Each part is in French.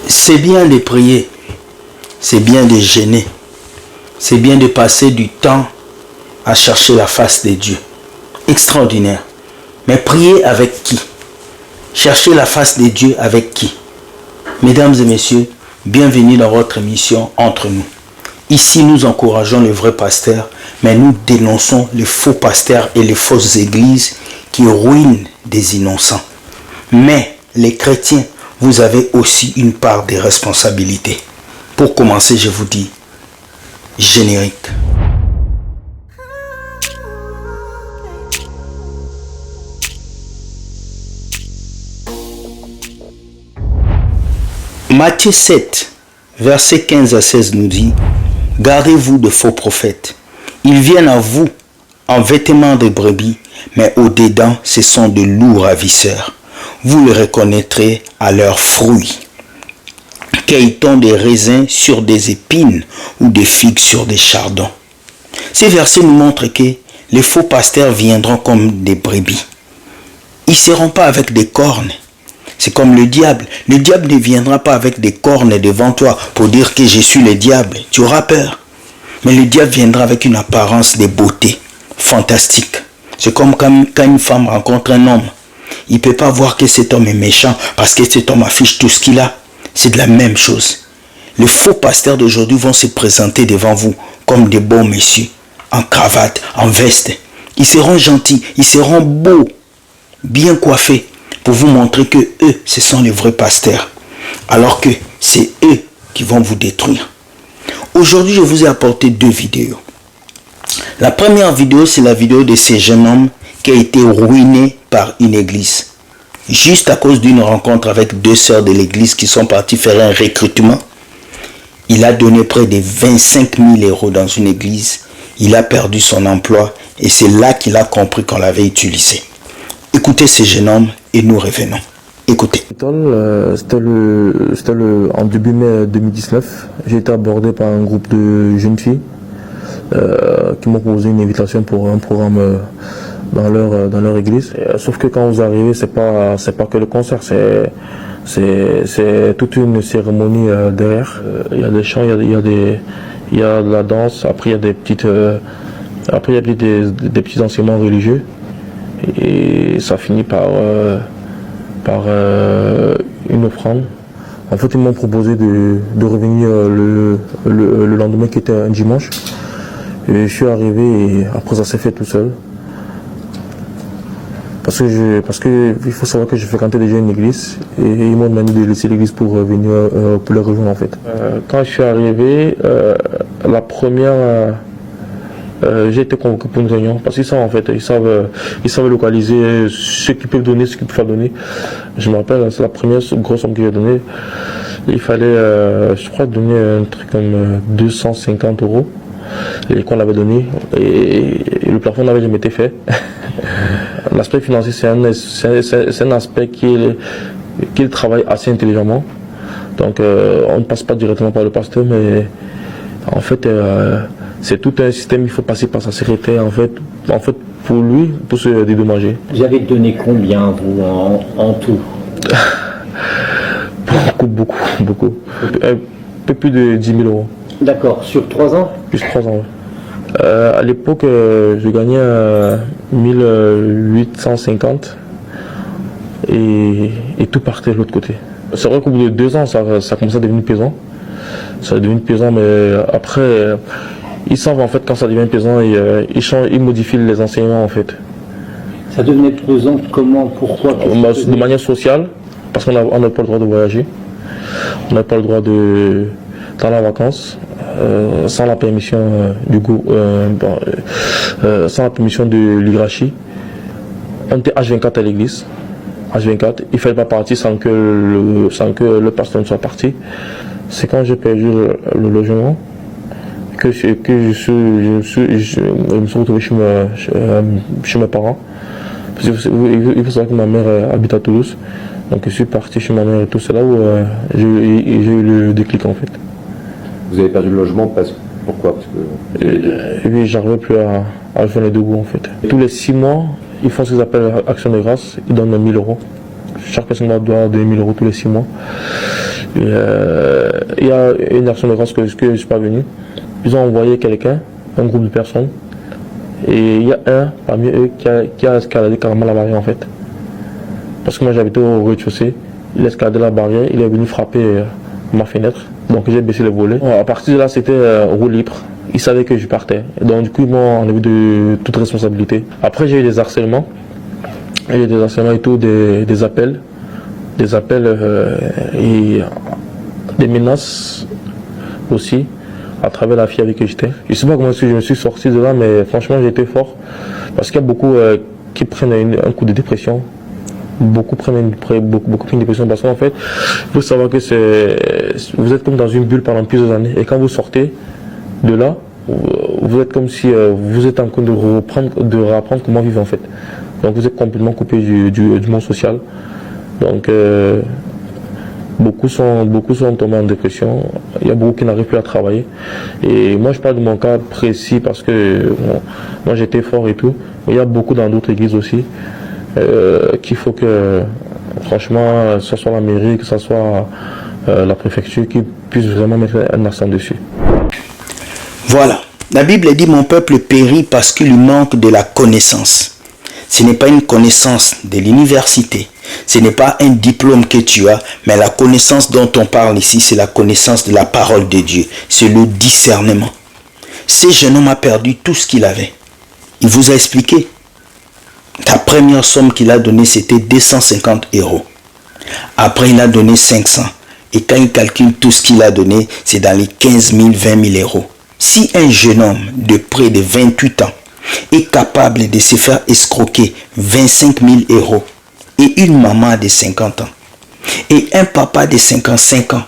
C'est bien de prier, c'est bien de jeûner, c'est bien de passer du temps à chercher la face de Dieu. Extraordinaire. Mais prier avec qui? Chercher la face de Dieu avec qui? Mesdames et messieurs, bienvenue dans votre émission Entre nous. Ici, nous encourageons les vrais pasteurs, mais nous dénonçons les faux pasteurs et les fausses églises qui ruinent des innocents. Mais les chrétiens, vous avez aussi une part de responsabilité. Pour commencer, je vous dis, générique. Matthieu 7, versets 15 à 16 nous dit, « Gardez-vous de faux prophètes. Ils viennent à vous en vêtements de brebis, mais au-dedans, ce sont de loups ravisseurs. Vous les reconnaîtrez à leurs fruits. Cueille-t-on des raisins sur des épines ou des figues sur des chardons ?» Ces versets nous montrent que les faux pasteurs viendront comme des brebis. Ils ne seront pas avec des cornes. C'est comme le diable. Le diable ne viendra pas avec des cornes devant toi pour dire que je suis le diable. Tu auras peur. Mais le diable viendra avec une apparence de beauté fantastique. C'est comme quand une femme rencontre un homme. Il ne peut pas voir que cet homme est méchant parce que cet homme affiche tout ce qu'il a. C'est de la même chose. Les faux pasteurs d'aujourd'hui vont se présenter devant vous comme des beaux messieurs, en cravate, en veste. Ils seront gentils, ils seront beaux, bien coiffés, pour vous montrer que eux, ce sont les vrais pasteurs. Alors que c'est eux qui vont vous détruire. Aujourd'hui, je vous ai apporté deux vidéos. La première vidéo, c'est la vidéo de ce jeune homme qui a été ruiné par une église. Juste à cause d'une rencontre avec deux sœurs de l'église qui sont parties faire un recrutement. Il a donné près de 25 000 € dans une église. Il a perdu son emploi et c'est là qu'il a compris qu'on l'avait utilisé. Écoutez ce jeune homme et nous revenons. Écoutez. C'était en début mai 2019. J'ai été abordé par un groupe de jeunes filles qui m'ont proposé une invitation pour un programme dans leur église. Sauf que quand vous arrivez, c'est pas que le concert, c'est toute une cérémonie derrière. Il y a des chants, il y a de la danse. Après il y a des petits enseignements religieux. Et ça finit par une offrande. En fait, ils m'ont proposé de revenir le lendemain qui était un dimanche. Et je suis arrivé et après ça s'est fait tout seul. Parce que il faut savoir que je fréquentais déjà une église et ils m'ont demandé de laisser l'église pour venir pour les rejoindre en fait. Quand je suis arrivé, la première j'ai été convoqué pour une réunion parce qu'ils savent en fait, ils savent localiser ce qu'ils peuvent donner, ce qu'ils peuvent pas donner. Je me rappelle, c'est la première grosse somme qu'ils avaient donnée. Il fallait, je crois, donner un truc comme 250 € et qu'on l'avait donné et le plafond n'avait jamais été fait. L'aspect financier, c'est un aspect qu'il travaille assez intelligemment. Donc, on ne passe pas directement par le pasteur, mais en fait, c'est tout un système, il faut passer par sa secrétaire en fait pour lui, pour se dédommager. Vous avez donné combien vous en tout? Beaucoup. Un peu plus de 10 000 €. D'accord, sur 3 ans? Plus 3 ans. À l'époque, je gagnais 1850 et tout partait de l'autre côté. C'est vrai qu'au bout de 2 ans, ça commençait à devenir pesant. Ça devient pesant, mais après, ils savent en fait quand ça devient pesant, ils modifient les enseignements en fait. Ça devenait pesant comment? Pourquoi? De manière sociale, parce qu'on n'a pas le droit de voyager, on n'a pas le droit de d'aller en vacances sans la permission sans la permission de l'hiérarchie. On était H24 à l'église. H24, il ne fallait pas partir sans que le pasteur ne soit parti. C'est quand j'ai perdu le logement que je me suis retrouvé chez mes parents. Parce qu'il faut savoir que ma mère habite à Toulouse. Donc je suis parti chez ma mère et tout. C'est là où j'ai eu le déclic en fait. Vous avez perdu le logement pourquoi? Parce que... Oui, j'arrivais plus à faire les deux bouts en fait. Tous les 6 mois, ils font ce qu'ils appellent Action de grâce. Ils donnent 1 000 €. Chaque personne doit donner 1 000 € tous les 6 mois. Il y a une action de grâce que je ne suis pas venu. Ils ont envoyé quelqu'un, un groupe de personnes. Et il y a un parmi eux qui a escaladé carrément la barrière en fait. Parce que moi j'habitais au rez-de-chaussée. Il a escaladé la barrière, il est venu frapper ma fenêtre. Donc j'ai baissé les volets. Bon, à partir de là c'était roue libre. Ils savaient que je partais. Donc du coup ils m'ont enlevé de toute responsabilité. Après j'ai eu des harcèlements. Il y a eu des harcèlements et tout, des appels. Des appels et des menaces aussi à travers la fille avec qui j'étais. Je ne sais pas comment je me suis sorti de là, mais franchement j'ai été fort. Parce qu'il y a beaucoup qui prennent un coup de dépression. Beaucoup prennent une dépression parce qu'en fait, il faut savoir que vous êtes comme dans une bulle pendant plusieurs années. Et quand vous sortez de là, vous êtes comme si vous êtes en train de réapprendre comment vivre en fait. Donc vous êtes complètement coupé du monde social. Donc beaucoup sont tombés en dépression. Il y a beaucoup qui n'arrivent plus à travailler. Et moi je parle de mon cas précis parce que moi j'étais fort et tout. Mais il y a beaucoup dans d'autres églises aussi qu'il faut que franchement que ce soit la mairie, que ce soit la préfecture qui puisse vraiment mettre un accent dessus. Voilà. La Bible dit mon peuple périt parce qu'il lui manque de la connaissance. Ce n'est pas une connaissance de l'université. Ce n'est pas un diplôme que tu as, mais la connaissance dont on parle ici, c'est la connaissance de la parole de Dieu. C'est le discernement. Ce jeune homme a perdu tout ce qu'il avait. Il vous a expliqué. La première somme qu'il a donnée, c'était 250 €. Après, il a donné 500. Et quand il calcule tout ce qu'il a donné, c'est dans les 15 000, 20 000 €. Si un jeune homme de près de 28 ans est capable de se faire escroquer 25 000 €, et une maman de 50 ans, et un papa de 55 ans,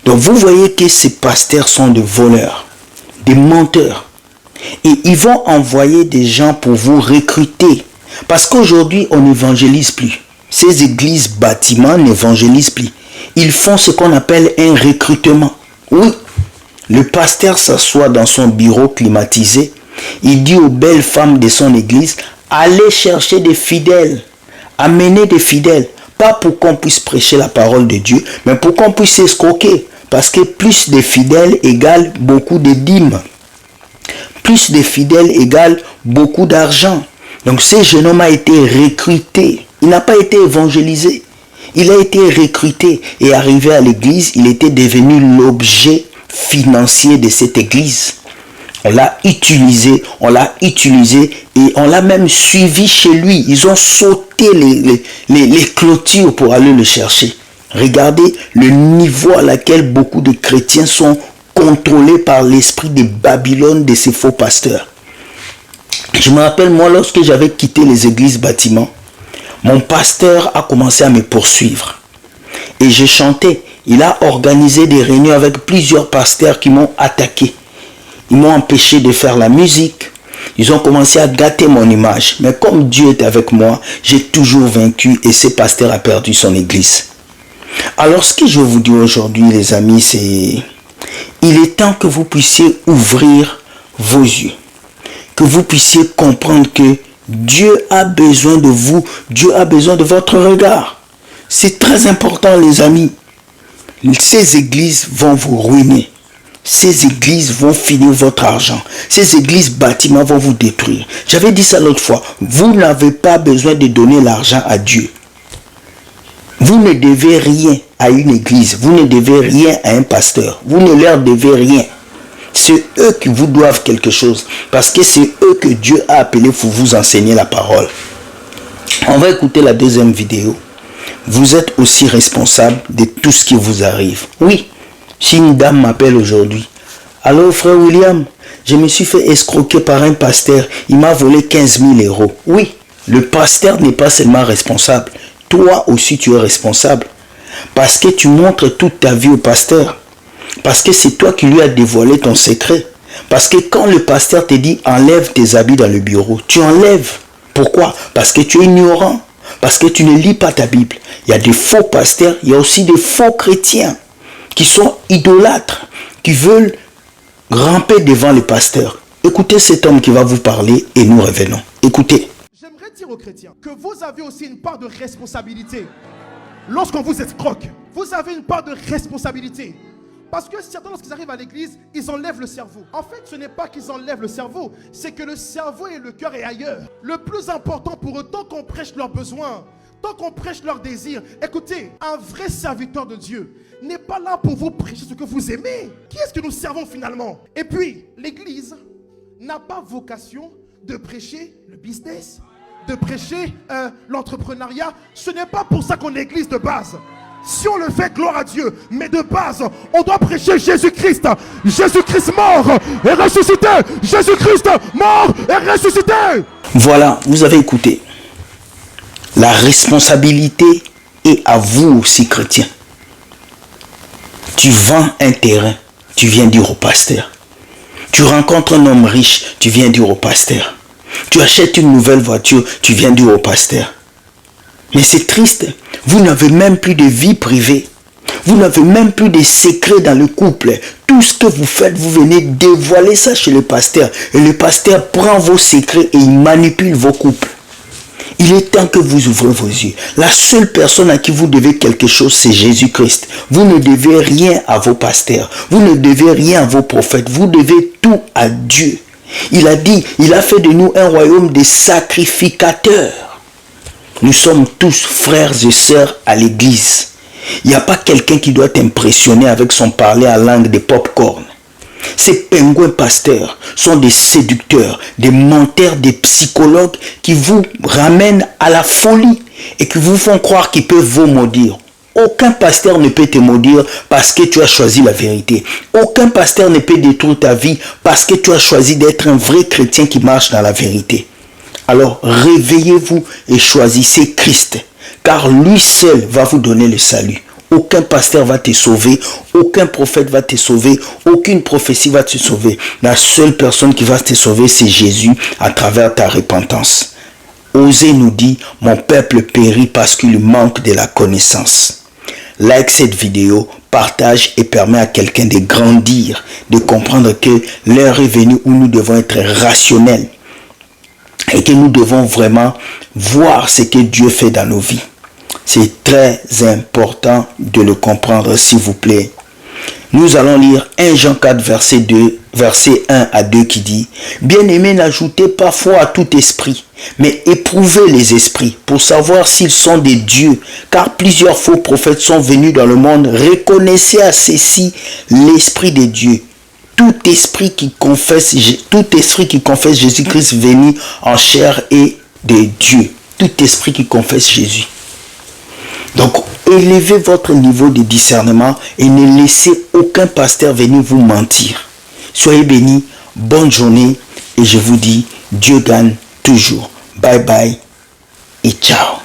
donc vous voyez que ces pasteurs sont des voleurs, des menteurs. Et ils vont envoyer des gens pour vous recruter. Parce qu'aujourd'hui, on n'évangélise plus. Ces églises bâtiments n'évangélisent plus. Ils font ce qu'on appelle un recrutement. Oui, le pasteur s'assoit dans son bureau climatisé. Il dit aux belles femmes de son église, allez chercher des fidèles. Amener des fidèles. Pas pour qu'on puisse prêcher la parole de Dieu, mais pour qu'on puisse s'escroquer. Parce que plus de fidèles égale beaucoup de dîmes. Plus de fidèles égale beaucoup d'argent. Donc ce jeune homme a été recruté. Il n'a pas été évangélisé. Il a été recruté et arrivé à l'église, il était devenu l'objet financier de cette église. On l'a utilisé et on l'a même suivi chez lui. Ils ont sauté les clôtures pour aller le chercher. Regardez le niveau à laquelle beaucoup de chrétiens sont contrôlés par l'esprit de Babylone de ces faux pasteurs. Je me rappelle, moi, lorsque j'avais quitté les églises bâtiments, mon pasteur a commencé à me poursuivre. Et je chantais. Il a organisé des réunions avec plusieurs pasteurs qui m'ont attaqué. Ils m'ont empêché de faire la musique. Ils ont commencé à gâter mon image. Mais comme Dieu est avec moi, j'ai toujours vaincu et ce pasteur a perdu son église. Alors ce que je vous dis aujourd'hui, les amis, c'est... Il est temps que vous puissiez ouvrir vos yeux. Que vous puissiez comprendre que Dieu a besoin de vous. Dieu a besoin de votre regard. C'est très important, les amis. Ces églises vont vous ruiner. Ces églises vont finir votre argent. Ces églises bâtiments vont vous détruire. J'avais dit ça l'autre fois. Vous n'avez pas besoin de donner l'argent à Dieu. Vous ne devez rien à une église. Vous ne devez rien à un pasteur. Vous ne leur devez rien. C'est eux qui vous doivent quelque chose. Parce que c'est eux que Dieu a appelés pour vous enseigner la parole. On va écouter la deuxième vidéo. Vous êtes aussi responsable de tout ce qui vous arrive. Oui, si une dame m'appelle aujourd'hui. Allô frère William, je me suis fait escroquer par un pasteur. Il m'a volé 15 000 €. Oui, le pasteur n'est pas seulement responsable. Toi aussi tu es responsable. Parce que tu montres toute ta vie au pasteur. Parce que c'est toi qui lui as dévoilé ton secret. Parce que quand le pasteur te dit enlève tes habits dans le bureau, tu enlèves. Pourquoi? Parce que tu es ignorant. Parce que tu ne lis pas ta Bible. Il y a des faux pasteurs, il y a aussi des faux chrétiens qui sont idolâtres, qui veulent ramper devant les pasteurs. Écoutez cet homme qui va vous parler et nous revenons. Écoutez. J'aimerais dire aux chrétiens que vous avez aussi une part de responsabilité. lorsqu'on vous escroque, vous avez une part de responsabilité. Parce que certains, lorsqu'ils arrivent à l'église, ils enlèvent le cerveau. En fait, ce n'est pas qu'ils enlèvent le cerveau, c'est que le cerveau et le cœur est ailleurs. Le plus important pour eux, tant qu'on prêche leurs besoins, tant qu'on prêche leurs désirs, écoutez, un vrai serviteur de Dieu n'est pas là pour vous prêcher ce que vous aimez. Qui est-ce que nous servons finalement? Et puis, l'église n'a pas vocation de prêcher le business, de prêcher l'entrepreneuriat. Ce n'est pas pour ça qu'on est église de base. Si on le fait, gloire à Dieu. Mais de base, on doit prêcher Jésus-Christ. Jésus-Christ mort et ressuscité. Jésus-Christ mort et ressuscité. Voilà, vous avez écouté. La responsabilité est à vous aussi, chrétiens. Tu vends un terrain, tu viens dire au pasteur. Tu rencontres un homme riche, tu viens dire au pasteur. Tu achètes une nouvelle voiture, tu viens dire au pasteur. Mais c'est triste, vous n'avez même plus de vie privée. Vous n'avez même plus de secrets dans le couple. Tout ce que vous faites, vous venez dévoiler ça chez le pasteur. Et le pasteur prend vos secrets et il manipule vos couples. Il est temps que vous ouvrez vos yeux. La seule personne à qui vous devez quelque chose, c'est Jésus-Christ. Vous ne devez rien à vos pasteurs. Vous ne devez rien à vos prophètes. Vous devez tout à Dieu. Il a dit, il a fait de nous un royaume de sacrificateurs. Nous sommes tous frères et sœurs à l'église. Il n'y a pas quelqu'un qui doit t'impressionner avec son parler à langue de pop-corn. Ces pingouins pasteurs sont des séducteurs, des menteurs, des psychologues qui vous ramènent à la folie et qui vous font croire qu'ils peuvent vous maudire. Aucun pasteur ne peut te maudire parce que tu as choisi la vérité. Aucun pasteur ne peut détruire ta vie parce que tu as choisi d'être un vrai chrétien qui marche dans la vérité. Alors réveillez-vous et choisissez Christ, car lui seul va vous donner le salut. Aucun pasteur va te sauver, aucun prophète va te sauver, aucune prophétie va te sauver. La seule personne qui va te sauver, c'est Jésus à travers ta repentance. Osée nous dit, mon peuple périt parce qu'il manque de la connaissance. Like cette vidéo, partage et permet à quelqu'un de grandir, de comprendre que l'heure est venue où nous devons être rationnels. Et que nous devons vraiment voir ce que Dieu fait dans nos vies. C'est très important de le comprendre, s'il vous plaît. Nous allons lire 1 Jean 4, verset 1 à 2 qui dit « Bien-aimés, n'ajoutez pas foi à tout esprit, mais éprouvez les esprits pour savoir s'ils sont des dieux, car plusieurs faux prophètes sont venus dans le monde. Reconnaissez à ceci l'esprit de Dieu. Tout esprit qui confesse Jésus-Christ venu en chair est de Dieu. Tout esprit qui confesse Jésus. » Donc, élevez votre niveau de discernement et ne laissez aucun pasteur venir vous mentir. Soyez bénis, bonne journée et je vous dis, Dieu gagne toujours. Bye bye et ciao.